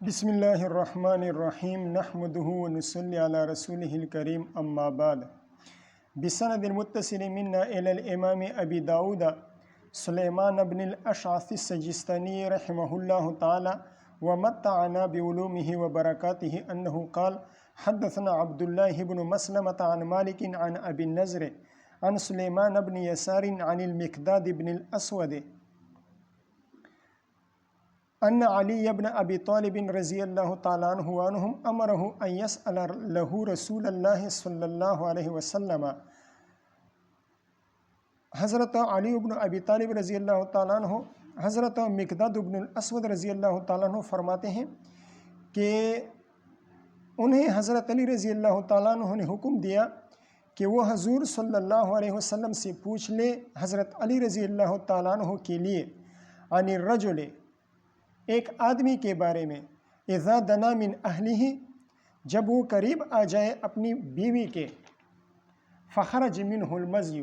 بسم اللہ الرحمن الرحیم نحمده ونصلی علی رسولہ الکریم اما بعد بسند المتصل منا الى الامام ابی داود سلیمان بن الاشعث السجستانی رحمہ اللہ تعالی ومتعنا بعلومه وبرکاته انه قال حدثنا عبد الله بن مسلمة عن مالك عن ابی النضر عن سلیمان بن یسار عن المقداد بن الاسود ان علی بن ابی طالب رضی اللہ تعالیٰ عنہم امرہ ان یسأل له رسول اللہ صلی اللہ علیہ وسلم۔ حضرت علی بن ابی طالب رضی اللہ تعالیٰ عنہ حضرت مقداد بن الاسود رضی اللہ تعالیٰ عنہ فرماتے ہیں کہ انہیں حضرت علی رضی اللہ تعالیٰ عنہ نے حکم دیا کہ وہ حضور صلی اللہ علیہ وسلم سے پوچھ لے حضرت علی رضی اللہ تعالیٰ عنہ کے لیے عن الرجل، ایک آدمی کے بارے میں، اذا دنا من اہلہ، جب وہ قریب آ جائے اپنی بیوی کے، فخرج منہ المزی،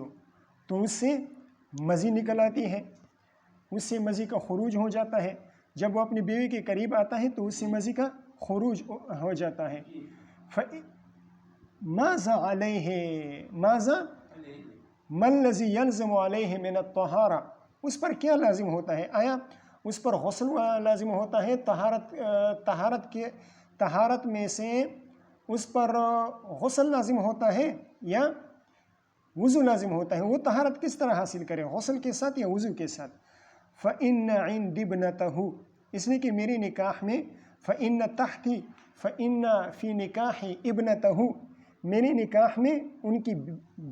تو اس سے مزی نکل آتی ہے، اس سے مزی کا خروج ہو جاتا ہے۔ جب وہ اپنی بیوی کے قریب آتا ہے تو اس سے مزی کا خروج ہو جاتا ہے۔ ماذا علیہ، ماذا ما الذی یلزم علیہ من الطہارہ، اس پر کیا لازم ہوتا ہے؟ آیا اس پر غسل لازم ہوتا ہے؟ طہارت میں سے اس پر غسل لازم ہوتا ہے یا وضو لازم ہوتا ہے؟ وہ طہارت کس طرح حاصل کرے، غسل کے ساتھ یا وضو کے ساتھ؟ فإن عندي ابنته، اس لیے کہ میری نکاح میں، فإن تحتی، فإن فی نکاح ابنته، میری نکاح میں ان کی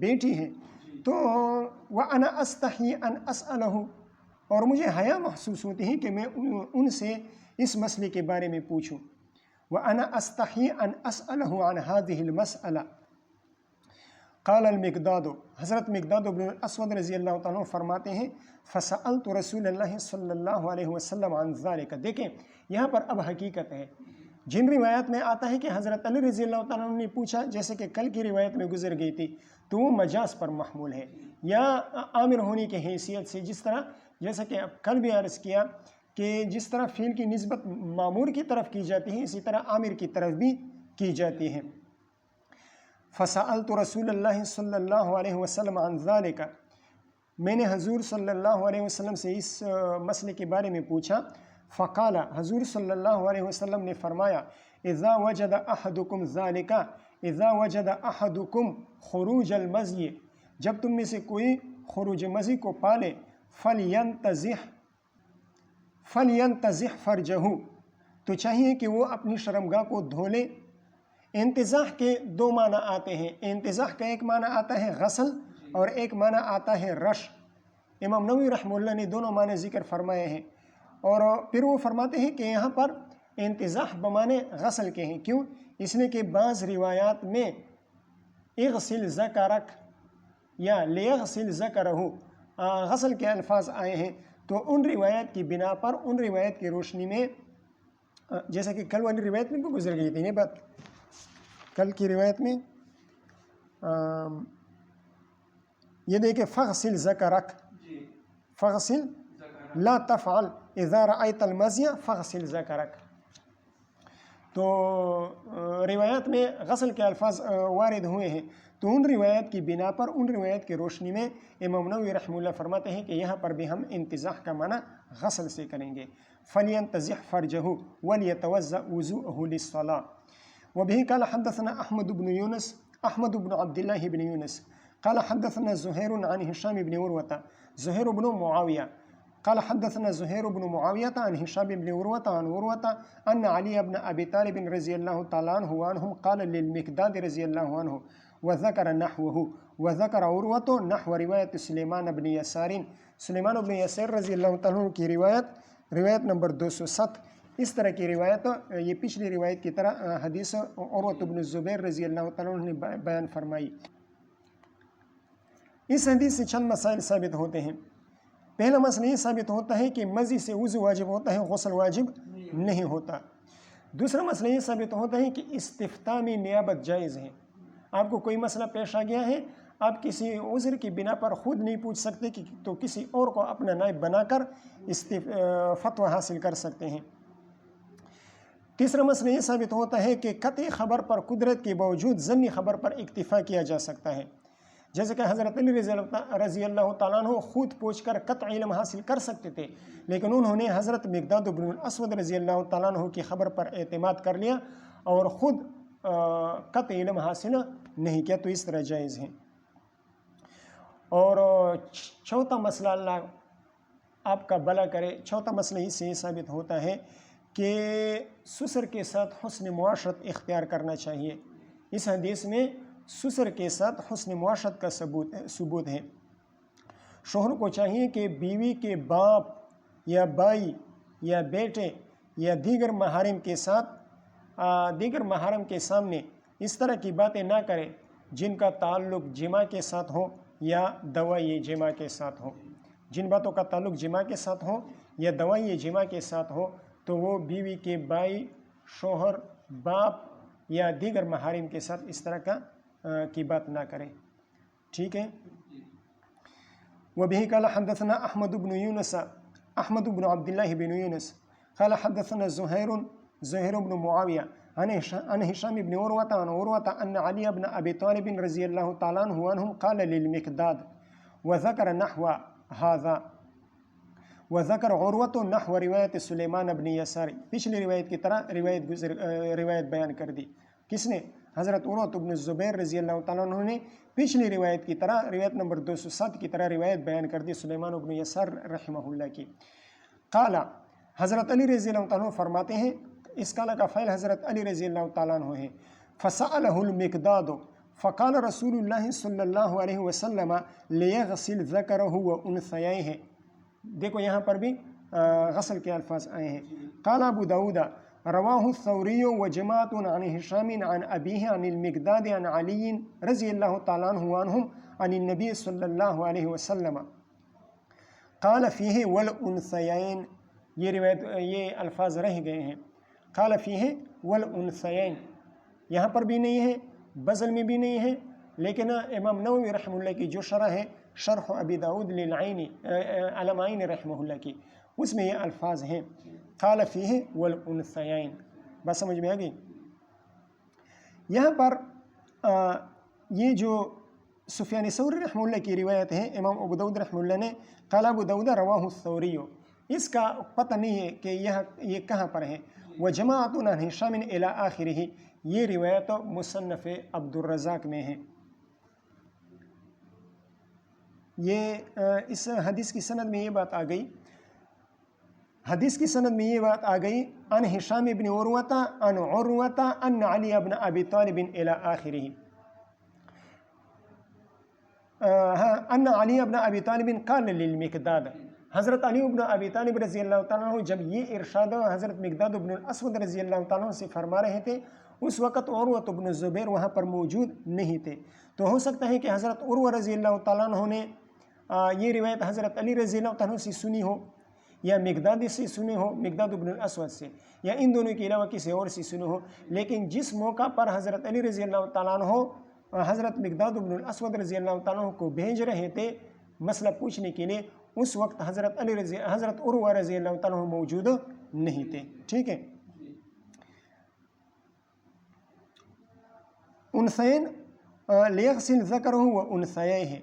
بیٹی ہے، تو وأنا أستحي أن أسأله، اور مجھے حیا محسوس ہوتی ہے کہ میں ان سے اس مسئلے کے بارے میں پوچھوں۔ وَأَنَا أَسْتَحْيِي أَنْ أَسْأَلَهُ عَنْ هَذِهِ الْمَسْأَلَةِ قال المقداد، حضرت مقداد بن الاسود رضی اللہ تعالیٰ فرماتے ہیں فَسَأَلْتُ رسول اللہ صلی اللہ علیہ وسلم عن ذَلِكَ۔ دیکھیں یہاں پر اب حقیقت ہے، جن روایات میں آتا ہے کہ حضرت علی رضی اللہ تعالیٰ نے پوچھا، جیسے کہ کل کی روایت میں گزر گئی تھی، تو وہ مجاز پر محمول ہے یا عامر ہونے کی حیثیت سے، جس طرح جیسا کہ کل بھی عرض کیا کہ جس طرح فعل کی نسبت مامور کی طرف کی جاتی ہے، اسی طرح عامر کی طرف بھی کی جاتی ہے۔ فَسَأَلْتُ رسول اللہ صلی اللہ علیہ وسلم عن ذَلِكَ، میں نے حضور صلی اللہ علیہ وسلم سے اس مسئلے کے بارے میں پوچھا۔ فقال، حضور صلی اللہ علیہ وسلم نے فرمایا، اذا وجد احدکم ذالک، اذا وجد احدکم خروج المزی، جب تم میں سے کوئی خروج مزی کو پالے، فَلْيَنْتَزِحْ فَرْجَهُ، تو چاہیے کہ وہ اپنی شرمگاہ کو دھو لے۔ انتزاح کے دو معنی آتے ہیں، انتزاح کا ایک معنی آتا ہے غسل اور ایک معنی آتا ہے رش۔ امام نووی رحمہ اللہ نے دونوں معنی ذکر فرمائے ہیں، اور پھر وہ فرماتے ہیں کہ یہاں پر انتزاح بمعنی غسل کے ہیں۔ کیوں؟ اس لیے کہ بعض روایات میں اغسل ذکرک یا لیغسل ذکرہ، غسل کے الفاظ آئے ہیں، تو ان روایت کی بنا پر، ان روایت کی روشنی میں، جیسا کہ کل والی روایت میں گزر گئی تھی یہ بات، کل کی روایت میں یہ دیکھیں فغسل ذکرک، فغسل لا تفعل اذا رأیت المزی فغسل ذکرک، تو روایت میں غسل کے الفاظ وارد ہوئے ہیں، تو ان روایت کی بنا پر، ان روایت کی روشنی میں امام نووی رحمہ اللہ فرماتے ہیں کہ یہاں پر بھی ہم انتزاح کا معنی غسل سے کریں گے۔ فَلْيَنْتَزِحْ فَرْجَهُ وَلْيَتَوَضَّأْ وُضُوءَهُ لِلصَّلَاةِ۔ وَبِهِ قال حدثنا احمد بن یونس، احمد بن عبد الله بن یونس قال حدثنا زہیر عن هشام بن عروة، زہیر بن معاویہ قال حدثنا زهير بن معاوية عن هشام بن عروة عن عروة أن علي بن أبي طالب رضي الله تعالى عنه وعنهم قال للمقداد رضي الله عنه وذكر نحوه، وذكر عروة نحو رواية سليمان بن يسار، سلیمان بن یسار رضی اللہ تعالیٰ عنہ کی روایت نمبر 207، اس طرح کی روایت یہ پچھلی روایت کی طرح حدیث عروة بن الزبیر رضی اللہ تعالیٰ عنہ نے بیان فرمائی۔ اس حدیث سے چند مسائل ثابت ہوتے ہیں۔ پہلا مسئلہ یہ ثابت ہوتا ہے کہ مزی سے وضو واجب ہوتا ہے، غسل واجب نہیں ہوتا۔ دوسرا مسئلہ یہ ثابت ہوتا ہے کہ استفتاء میں نیابت جائز ہے۔ آپ کو کوئی مسئلہ پیش آ گیا ہے، آپ کسی عذر کی بنا پر خود نہیں پوچھ سکتے تو کسی اور کو اپنا نائب بنا کر فتویٰ حاصل کر سکتے ہیں۔ تیسرا مسئلہ یہ ثابت ہوتا ہے کہ قطعی خبر پر قدرت کے باوجود ظنی خبر پر اکتفا کیا جا سکتا ہے، جیسے کہ حضرت علی رضی اللہ تعالیٰ عنہ خود پوچھ کر قطعی علم حاصل کر سکتے تھے، لیکن انہوں نے حضرت مقداد بن الاسود رضی اللہ تعالیٰ عنہ کی خبر پر اعتماد کر لیا اور خود قطعی علم حاصل نہیں کیا، تو اس طرح جائز ہے۔ اور چوتھا مسئلہ، اللہ آپ کا بھلا کرے، چوتھا مسئلہ اس سے یہ ثابت ہوتا ہے کہ سسر کے ساتھ حسن معاشرت اختیار کرنا چاہیے۔ اس حدیث میں سسر کے ساتھ حسن معاشرت کا ثبوت ہے۔ شوہر کو چاہیے کہ بیوی کے باپ یا بھائی یا بیٹے یا دیگر محارم کے سامنے اس طرح کی باتیں نہ کرے جن کا تعلق جماع کے ساتھ ہو یا دوائی جماع کے ساتھ ہو۔ جن باتوں کا تعلق جماع کے ساتھ ہو یا دوائی جماع کے ساتھ ہو تو وہ بیوی کے بھائی، شوہر، باپ یا دیگر محارم کے ساتھ اس طرح کی بات نہ کرے، ٹھیک ہے۔ وبه قال حدثنا احمد بن عبد الله بن يونس قال حدثنا زهير بن معاوية عن هشام بن عروة أن علي بن أبي طالب رضي الله تعالى عنهم قال للمقداد وذكر نحو هذا وذكر عروة نحو روایت سلیمان بن یسار، پچھلی روایت کی طرح روایت بیان کر دی۔ کس نے؟ حضرت عروۃ بن الزبیر رضی اللہ تعالیٰ عنہ نے پچھلی روایت کی طرح، روایت نمبر 207 کی طرح روایت بیان کر دی سلیمان بن یسار رحمہ اللہ کی۔ قال، حضرت علی رضی اللہ تعالیٰ عنہ فرماتے ہیں، اس قال کا فعل حضرت علی رضی اللہ تعالیٰ عنہ ہے۔ فسألہ المقداد فقال رسول اللہ صلی اللہ علیہ وسلم لیغسل ذکرہ وانثییہ، دیکھو یہاں پر بھی غسل کے الفاظ آئے ہیں۔ قال ابو داود رواہ الثوری وجماعت عن ہشام عن ابیہ عن المقداد عن علی رضی اللہ تعالیٰ عنہ عنہم عن النبی صلی اللہ علیہ وسلم قال فیہ والانثیین، یہ روایت، یہ الفاظ رہ گئے ہیں۔ قال فیہ والانثیین یہاں پر بھی نہیں ہے، بزل میں بھی نہیں ہے، لیکن امام نووی رحمہ اللہ کی جو شرح ہے، شرح ابی داود علمائین رحمہ اللہ کی، اس میں یہ الفاظ ہیں، قال فیہ والانثیین۔ بس سمجھ میں آ گئی؟ یہاں پر یہ جو سفیان ثوری رحمہ اللہ کی روایت ہے، امام ابو داود رحمہ اللہ نے قال ابو داود رواہ الثوری، اس کا پتہ نہیں ہے کہ یہ کہاں پر ہے۔ وجماعت عن ہشام الی آخرہ، یہ روایت مصنف عبد الرزاق میں ہے۔ یہ اس حدیث کی سند میں یہ بات آ گئی، حدیث کی سند میں یہ بات آ گئی ان ہشام بن عروۃ ان عروۃ ان علی بن ابی طالب الی آخرہ، ان علی بن ابی طالب قال للمقداد، حضرت علی بن ابی طالب رضی اللہ تعالیٰ عنہ جب یہ ارشاد حضرت مقداد بن الاسود رضی اللہ تعالیٰ عنہ سے فرما رہے تھے، اس وقت عروۃ بن الزبیر وہاں پر موجود نہیں تھے، تو ہو سکتا ہے کہ حضرت عروہ رضی اللہ تعالیٰ عنہ نے یہ روایت حضرت علی رضی اللہ تعالیٰ عنہ سے سنی ہو یا مقداد سے سنی ہو، مقداد بن الاسود سے، یا ان دونوں کے علاوہ کسی اور سے سنی ہو، لیکن جس موقع پر حضرت علی رضی اللہ تعالیٰ عنہ حضرت مقداد بن الاسود رضی اللہ تعالیٰ عنہ کو بھیج رہے تھے مسئلہ پوچھنے کے لیے، اس وقت حضرت عروہ رضی اللہ تعالیٰ عنہ موجود نہیں تھے، ٹھیک ہے۔ انثیین لیغسل ذکرہ وانثییہ،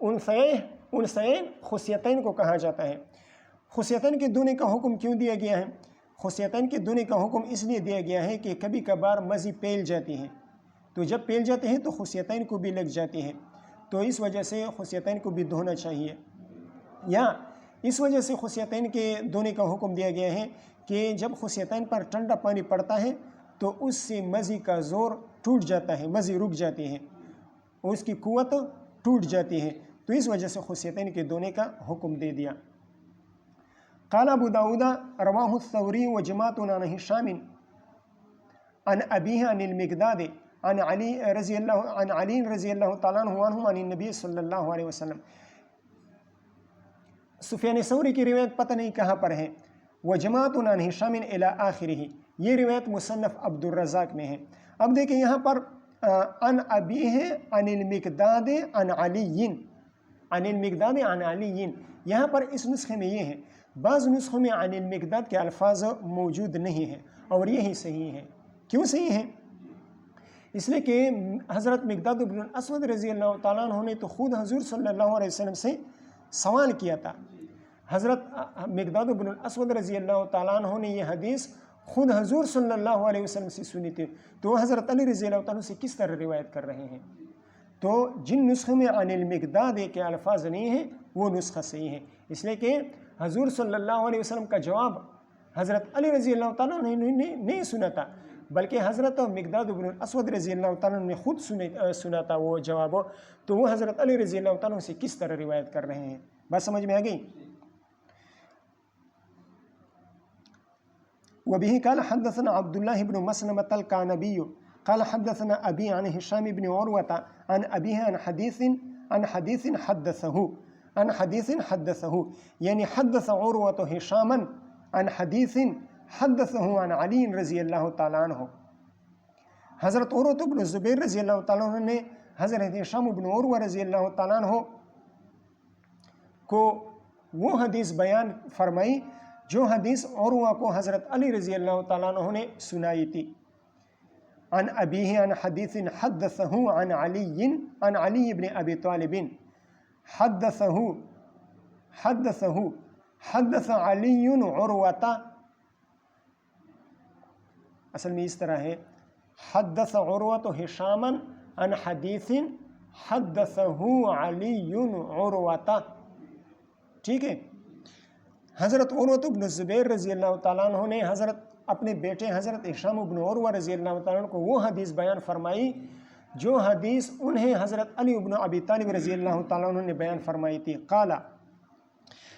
انثیین خصیتین کو کہا جاتا ہے۔ خصیتین کے دھونے کا حکم کیوں دیا گیا ہے؟ خصیتین کے دھونے کا حکم اس لیے دیا گیا ہے کہ کبھی کبھار مزی پھیل جاتی ہے، تو جب پھیل جاتے ہیں تو خصیتین کو بھی لگ جاتی ہے، تو اس وجہ سے خصیتین کو بھی دھونا چاہیے، یا اس وجہ سے خصیتین کے دھونے کا حکم دیا گیا ہے کہ جب خصیتین پر ٹھنڈا پانی پڑتا ہے تو اس سے مزی کا زور ٹوٹ جاتا ہے، مزی رک جاتی ہے، اس کی قوت ٹوٹ جاتی ہے، تو اس وجہ سے خصیتین کے دھونے کا حکم دے دیا۔ قال ابو داود رواہ الثوری وجماعت عن ہشام عن ابیہ عن المقداد عن علی رضی اللہ تعالیٰ عنہ عن النبی صلی اللہ علیہ وسلم۔ سفیان ثوری کی روایت پتہ نہیں کہاں پر ہے، وجماعت عن ہشام الی آخرہ، یہ روایت مصنف عبد الرزاق میں ہے۔ اب دیکھیں یہاں پر عن ابیہ عن المقداد عن علی، عن المقداد عن علی، یہاں پر اس نسخے میں یہ ہے، بعض نسخوں میں عن المقداد کے الفاظ موجود نہیں ہیں اور یہی صحیح ہے۔ کیوں صحیح ہے؟ اس لیے کہ حضرت مقداد بن الاسود رضی اللہ تعالیٰ عنہ نے تو خود حضور صلی اللہ علیہ وسلم سے سوال کیا تھا۔ حضرت مقداد بن الاسود رضی اللہ تعالیٰ عنہ نے یہ حدیث خود حضور صلی اللہ علیہ وسلم سے سنی تھی، تو وہ حضرت علی رضی اللہ تعالیٰ عنہ سے کس طرح روایت کر رہے ہیں؟ تو جن نسخوں میں عن المقداد کے الفاظ نہیں ہیں وہ نسخہ صحیح ہے، اس لیے کہ حضور صلی اللہ علیہ وسلم کا جواب حضرت علی رضی اللہ تعالیٰ عنہ نے نہیں سنا تھا، بلکہ حضرت مقداد بن الاسود رضی اللہ تعالیٰ عنہ نے خود سنا تھا وہ جواب، تو وہ حضرت علی رضی اللہ تعالیٰ عنہ سے کس طرح روایت کر رہے ہیں؟ بات سمجھ میں آ گئی؟ وبه قال حدثنا عبد الله بن مسلمة الكعنبي قال حدثنا أبي عن هشام بن عروة عن أبيه عن حديث حدثه يعني حدث عروة هشاما عن حديث حدثه عن علي رضی اللہ تعالیٰ عنہ۔ حضرت عروة بن زبیر رضی اللہ تعالیٰ عنہ نے حضرت ہشام بن عروہ رضی اللہ تعالیٰ عنہ کو وہ حدیث بیان فرمائی جو حدیث عروہ کو حضرت علی رضی اللہ تعالیٰ عنہ نے سنائی تھی۔ عن ابیہ عن حدیث حدثہ عن علی بن ابی طالب حدث علی عروہ، اصل میں اس طرح ہے حدث عروہ ہشاما عن حدیث حدثہ علی عروہ، ٹھیک ہے۔ حضرت عروہ بن زبیر رضی اللہ تعالیٰ عنہ نے حضرت اپنے بیٹے حضرت ہشام بن عروہ رضی اللہ تعالیٰ عنہ کو وہ حدیث بیان فرمائی جو حدیث انہیں حضرت علی بن ابی طالب رضی اللہ تعالیٰ عنہ نے بیان فرمائی تھی۔ قال،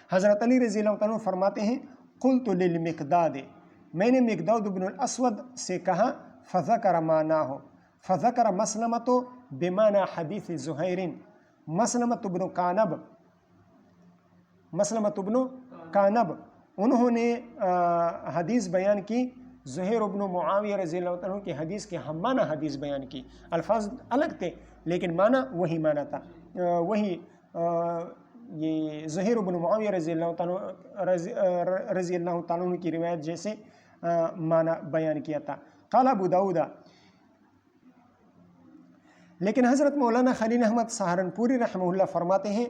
حضرت علی رضی اللہ تعالیٰ عنہ فرماتے ہیں قلت للمقداد، میں نے مقداد بن الاسود سے کہا فذکر معناہ، فذکر مسلمۃ بمعنی حدیث زہیر، مسلمۃ بن کعنب انہوں نے حدیث بیان کی زہیر بن معاویہ رضی اللہ عنہ کی حدیث کے ہم معنی حدیث بیان کی، الفاظ الگ تھے لیکن معنی وہی معنی تھا، وہی یہ زہیر بن معاویہ رضی اللہ تعالیٰ عنہ کی روایت جیسے معنی بیان کیا تھا۔ قال ابو داؤد، لیکن حضرت مولانا خلیل احمد سہارنپوری رحمہ اللہ فرماتے ہیں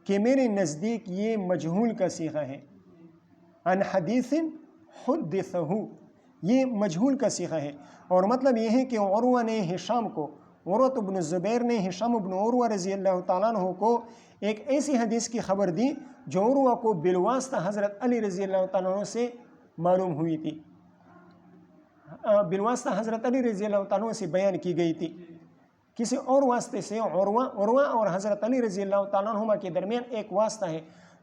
کہ میرے نزدیک یہ مجہول کا صیغہ ہے، عن حدیث حدثہ، یہ مجہول کا صیغہ ہے، اور مطلب یہ ہے کہ عروہ نے ہشام کو، عروہ بن زبیر نے ہشام بن عروہ رضی اللہ تعالیٰ عنہ کو ایک ایسی حدیث کی خبر دی جو عروہ کو بالواسطہ حضرت علی رضی اللہ تعالیٰ عنہ سے معلوم ہوئی تھی، بالواسطہ حضرت علی رضی اللہ تعالیٰ عنہ سے بیان کی گئی تھی، کسی اور واسطے سے عروہ اور حضرت علی رضی اللہ تعالیٰ عنہ کے درمیان ایک واسطہ ہے،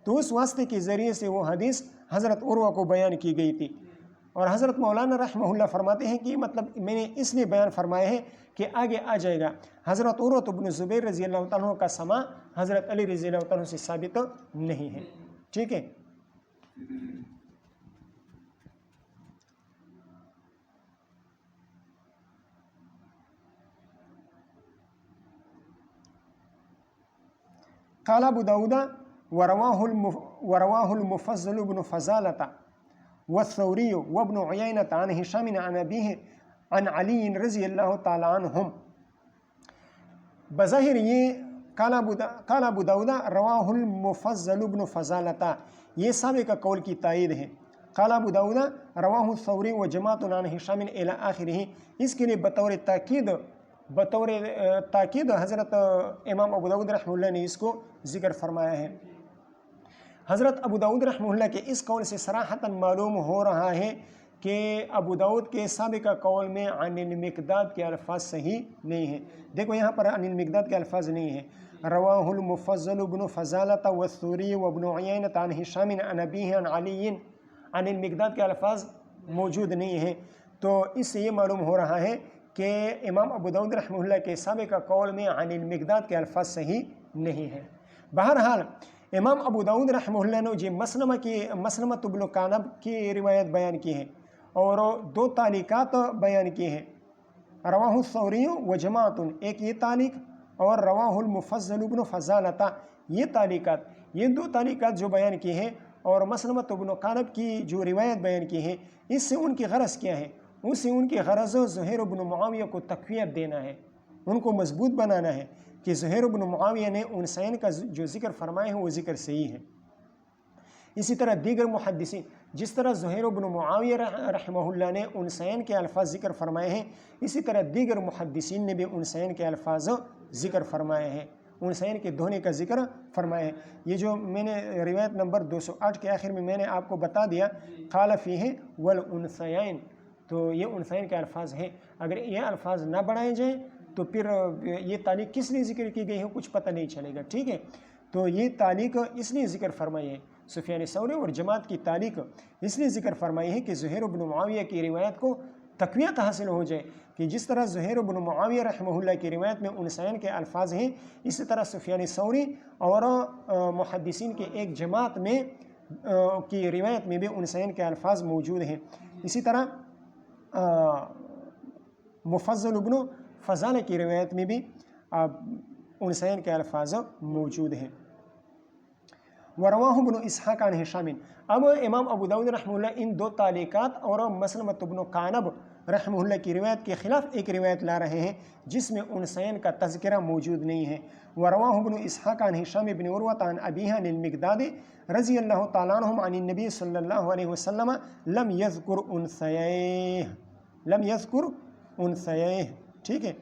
تو اس واسطے کے ذریعے سے وہ حدیث حضرت عروہ کو بیان کی گئی تھی۔ اور حضرت مولانا رحمہ اللہ فرماتے ہیں کہ مطلب میں نے اس لیے بیان فرمایا ہے کہ آگے آ جائے گا حضرت عروہ بن زبیر رضی اللہ تعالیٰ عنہ کا سماع حضرت علی رضی اللہ تعالیٰ عنہ سے ثابت نہیں ہے، ٹھیک ہے۔ قال ابو داؤد ورواه المفضل بن فضالة والثوری وابن عیینة عن ہشام عن ابیہ عن علی رضی اللہ تعالی عنہم۔ بظاہر یہ قال ابو داؤد رواہ المفضل بن فضالة، یہ سابقہ قول کی تائید ہے۔ قال ابو داؤد رواہ الثوری وجماعۃ عن ہشام الی آخرہ، اس کے لیے بطور تاکید حضرت امام ابو داؤد رحمہ اللہ نے اس کو ذکر فرمایا ہے۔ حضرت ابو داؤد رحمہ اللہ کے اس قول سے صراحتاً معلوم ہو رہا ہے کہ ابو داؤد کے سابقہ قول میں عن المقداد کے الفاظ صحیح نہیں ہیں۔ دیکھو یہاں پر عن المقداد کے الفاظ نہیں ہیں، رواہ المفضل بن فضالة والثوری وابن عیینة عن ہشام عن ابیہ عن علی، عن المقداد کے الفاظ موجود نہیں ہیں، تو اس سے یہ معلوم ہو رہا ہے کہ امام ابو داؤد رحمہ اللہ کے سابقہ قول میں عن المقداد کے الفاظ صحیح نہیں ہیں۔ بہرحال امام ابو داؤد رحمہ اللہ نے جو مسلمۃ بن کعنب کی روایت بیان کی ہے اور دو تعلیقات بیان کی ہیں، رواہ الثوری و جماعت، ایک یہ تعلیق، اور رواہ المفضل بن فضالة، یہ تعلیقات، یہ دو تعلیقات جو بیان کی ہیں اور مسلمۃ بن قعنب کی جو روایت بیان کی ہے اس سے ان کی غرض کیا ہے؟ اس سے ان کی غرض زہیر بن معاویہ کو تقویت دینا ہے، ان کو مضبوط بنانا ہے کہ زہیر بن معاویہ نے انسین کا جو ذکر فرمائے ہیں وہ ذکر صحیح ہے۔ اسی طرح دیگر محدثین جس طرح زہیر بن معاویہ رحمہ اللہ نے انسین کے الفاظ ذکر فرمائے ہیں، اسی طرح دیگر محدثین نے بھی انسین کے الفاظ ذکر فرمائے ہیں، انسین کے دھونے کا ذکر فرمائے ہیں۔ یہ جو میں نے روایت نمبر 208 کے آخر میں میں نے آپ کو بتا دیا قال فیہ والانثیین، تو یہ انسین کے الفاظ ہیں۔ اگر یہ الفاظ نہ بڑھائے جائیں تو پھر یہ تعلیق کس لیے ذکر کی گئی ہے کچھ پتہ نہیں چلے گا، ٹھیک ہے؟ تو یہ تعلیق اس لیے ذکر فرمائی ہے، سفیان ثوری اور جماعت کی تعلیق اس لیے ذکر فرمائی ہے کہ زہیر بن معاویہ کی روایت کو تقویت حاصل ہو جائے، کہ جس طرح زہیر بن معاویہ رحمہ اللہ کی روایت میں انسین کے الفاظ ہیں، اسی طرح سفیان ثوری اور محدثین کے ایک جماعت میں کی روایت میں بھی انسین کے الفاظ موجود ہیں۔ اسی طرح مفضل ابن فضالہ کی روایت میں بھی انسین کے الفاظ موجود ہیں۔ ورواہ بن اسحاق عن ہشام، اب امام ابو داؤد رحمہ اللہ ان دو تعلیقات اور مسلمۃ بن قعنب رحمہ اللہ کی روایت کے خلاف ایک روایت لا رہے ہیں جس میں انسین کا تذکرہ موجود نہیں ہے۔ ورواہ بن اسحاق عن ہشام بن عروۃ عن ابیہ عن المقداد رضی اللہ تعالیٰ عنہم عن النبی صلی اللہ علیہ وسلم لم یذکر انثییہ، ٹھیک ہے؟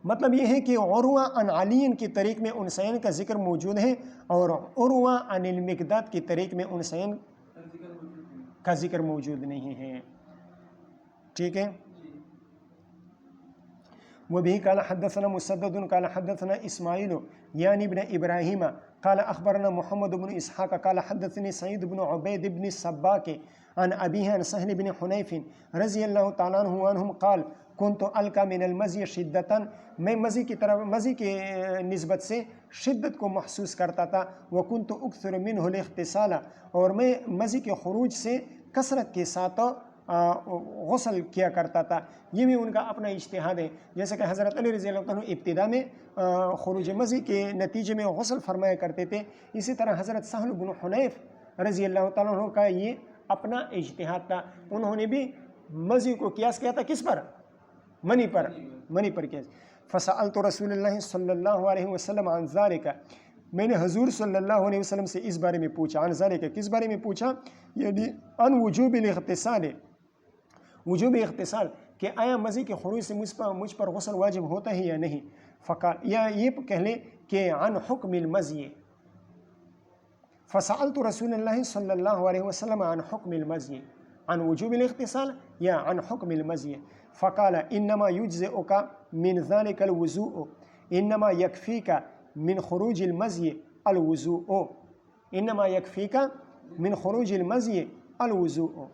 مطلب یہ ہے کہ عروہ عن علی کی طریق میں انسین کا ذکر موجود ہے اور عروہ عن المقداد کی طریق میں انسین کا ذکر موجود نہیں ہے، ٹھیک ہے؟ وبه قال حدثنا مسدد قال حدثنا اسماعیل یعنی ابن ابراہیم قال اخبرنا محمد بن اسحاق قال حدثني سعید بن عبید بن السباق عن ابیہ عن سہل بن حنیف رضی اللہ تعالیٰ عنہم قال كنت القى من المزی شدتا، میں مزی کی نسبت سے شدت کو محسوس کرتا تھا، وكنت اکثر منه الاغتسال، اور میں مزی کے خروج سے کثرت کے ساتھ غسل کیا کرتا تھا۔ یہ بھی ان کا اپنا اجتہاد ہے، جیسے کہ حضرت علی رضی اللہ عنہ ابتدا میں خروج مزی کے نتیجے میں غسل فرمایا کرتے تھے، اسی طرح حضرت سہل بن حنیف رضی اللہ تعالیٰ عنہ کا یہ اپنا اجتہاد تھا، انہوں نے بھی مزی کو قیاس کیا تھا کس پر؟ منی پر قیاس۔ فسألت رسول اللہ صلی اللہ علیہ وسلم عن ذالک، میں نے حضور صلی اللہ علیہ وسلم سے اس بارے میں پوچھا، عن ذالک کس بارے میں پوچھا؟ یعنی عن وجوب الاغتسال، وجوب اغتسال، کہ آیا مزی کے خروج سے مجھ پر غسل واجب ہوتا ہے یا نہیں؟ فقال، یا یہ کہہ لیں کہ عن حکم المزی، فسألت رسول اللہ صلی اللہ علیہ وسلم عن حکم المزی، عن وجوب الاغتسال یا عن حکم المزی؟ فقال انما یجزئک من ذلك الوضوء، انما یکفیک من خروج المزی الوضوء، انما یکفیک من خروج المزی الوضوء،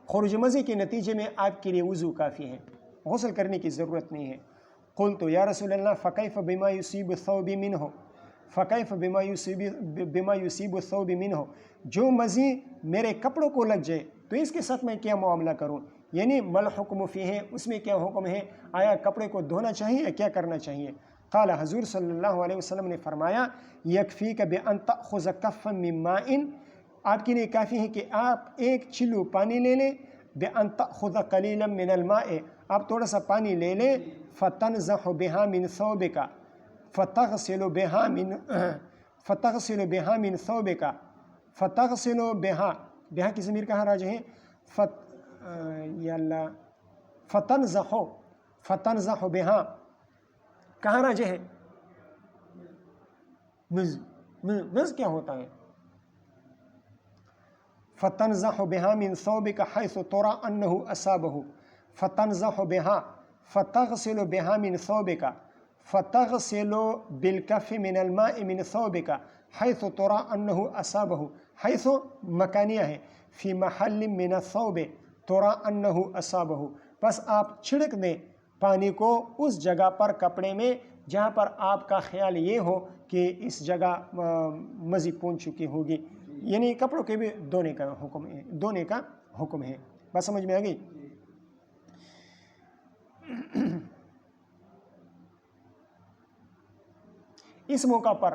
خروج مزی کے نتیجے میں آپ کے لیے وضو کافی ہے، غسل کرنے کی ضرورت نہیں ہے۔ قلت یا رسول اللہ فکیف بما یصیب الثوب منہ، فکیف بما یصیب الثوب منہ، جو مزی میرے کپڑوں کو لگ جائے تو اس کے ساتھ میں کیا معاملہ کروں؟ یعنی مل حکم فیہ، اس میں کیا حکم ہے؟ آیا کپڑے کو دھونا چاہیے یا کیا کرنا چاہیے؟ قال، حضور صلی اللہ علیہ وسلم نے فرمایا یکفیک بان تأخذ کفا من ماء، آپ کے لیے کافی ہے کہ آپ ایک چلو پانی لے لیں، بان تأخذ قلیلا من الماء، آپ تھوڑا سا پانی لے لیں، فتنزح بها من ثوبک، فتغسل بها من ثوبک، فتغسل بها کی ضمیر کہاں راجع ہے؟ یا اللہ، فتنزح بها کہاں راجع ہے؟ نز کیا ہوتا ہے؟ فتنزح بها من ثوبك حيث ترى انه اصابه، فتنزح بها، فتغسل بها من ثوبك، فتغسل بالكف من الماء من ثوبك حيث ترى انه اصابه، حيث مکانیہ ہے، فی محل من الثوب ترى انه اصابه، بس آپ چھڑک دیں پانی کو اس جگہ پر کپڑے میں جہاں پر آپ کا خیال یہ ہو کہ اس جگہ مزی پہنچ چکی ہوگی، یعنی کپڑوں کے بھی دھونے کا حکم ہے۔ بس سمجھ میں آ گئی؟ اس موقع پر